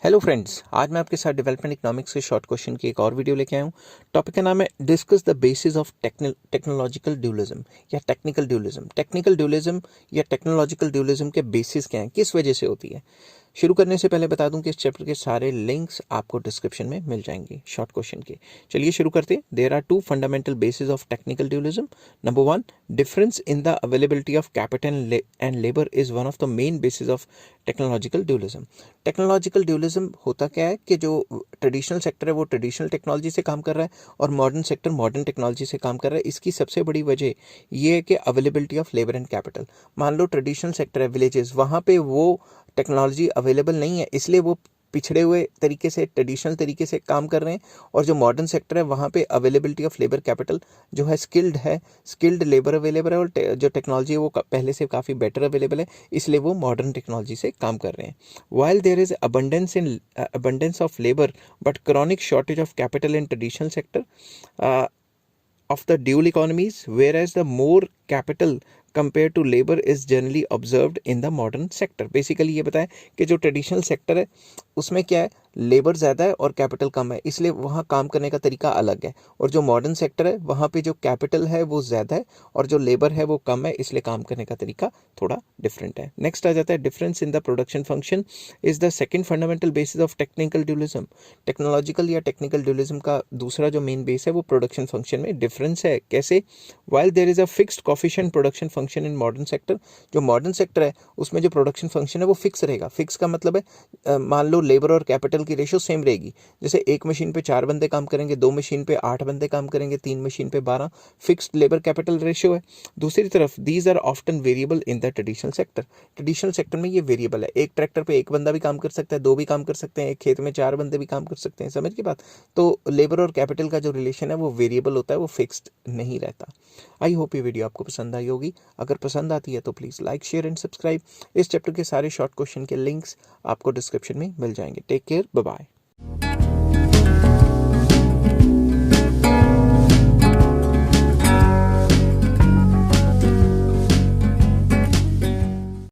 Hello friends, आज मैं आपके साथ डेवलपमेंट इकोनॉमिक्स के शॉर्ट क्वेश्चन की एक और वीडियो लेके आया हूँ। टॉपिक का नाम है discuss the basis of technological dualism या टेक्निकल ड्यूलिज्म। टेक्निकल ड्यूलिज्म या टेक्नोलॉजिकल ड्यूलिज्म के बेसिस क्या हैं, किस वजह से होती है। शुरू करने से पहले बता दूं कि इस चैप्टर के सारे लिंक्स आपको डिस्क्रिप्शन में मिल जाएंगे शॉर्ट क्वेश्चन के। चलिए शुरू करते हैं। There are two fundamental basis of technical dualism. Number one, difference in the availability of capital and labour is one of the main basis of technological dualism. Technological dualism होता क्या है कि जो ट्रेडिशनल सेक्टर है वो traditional technology से काम कर रहा है और मॉडर्न सेक्टर मॉडर्न टेक्नोलॉजी से काम कर रहा है। इसकी सबसे बड़ी वजह ये है कि availability of labour and capital. मान लो ट्रेडिशनल सेक्टर है, विलेजेस, वहाँ पे वो टेक्नोलॉजी अवेलेबल नहीं है, इसलिए वो पिछड़े हुए तरीके से ट्रेडिशनल तरीके से काम कर रहे हैं। और जो मॉडर्न सेक्टर है वहाँ पे अवेलेबिलिटी ऑफ लेबर कैपिटल जो है स्किल्ड लेबर अवेलेबल है, और जो टेक्नोलॉजी है वो पहले से काफ़ी बेटर अवेलेबल है, इसलिए वो मॉडर्न टेक्नोलॉजी से काम कर रहे हैं। While there is abundance of labour but chronic shortage of capital in traditional sector of the dual economies, whereas the more capital compared to labor is generally observed in the modern sector। Basically ये बताएं कि जो traditional sector है उसमें क्या है, labour ज़्यादा है और कैपिटल कम है, इसलिए वहाँ काम करने का तरीका अलग है। और जो मॉडर्न सेक्टर है वहाँ पे जो कैपिटल है वो ज़्यादा है और जो लेबर है वो कम है, इसलिए काम करने का तरीका थोड़ा डिफरेंट है। नेक्स्ट आ जाता है difference in the production function is the second fundamental basis of technical dualism. Technological या टेक्निकल ड्यूलिज्म का दूसरा जो मेन बेस है वो प्रोडक्शन फंक्शन में डिफरेंस है। कैसे? While there is a fixed coefficient production function in modern sector, जो मॉडर्न सेक्टर है उसमें जो प्रोडक्शन फंक्शन है वो फिक्स रहेगा। फिक्स का मतलब है मान लो लेबर और कैपिटल की रेशो सेम रहेगी। जैसे एक मशीन पे 4 बंदे काम करेंगे, 2 मशीन पे 8 बंदे काम करेंगे, 3 मशीन पे 12। फिक्स्ड लेबर कैपिटल रेशियो है। दूसरी तरफ these are often variable in the traditional sector. Traditional sector में ये वेरिएबल है, एक ट्रैक्टर पे एक बंदा भी काम कर सकता है, 2 भी काम कर सकते हैं, एक खेत में 4 बंदे भी काम कर सकते हैं। समझ की बात? तो लेबर और कैपिटल का जो रिलेशन है वो वेरिएबल होता है, वो फिक्स्ड नहीं रहता। आई होप ये वीडियो आपको पसंद आई होगी। अगर पसंद आती है तो please like, share and subscribe. इस चैप्टर के सारे शॉर्ट क्वेश्चन के लिंक्स आपको डिस्क्रिप्शन में मिल जाएंगे। Take care, bye bye.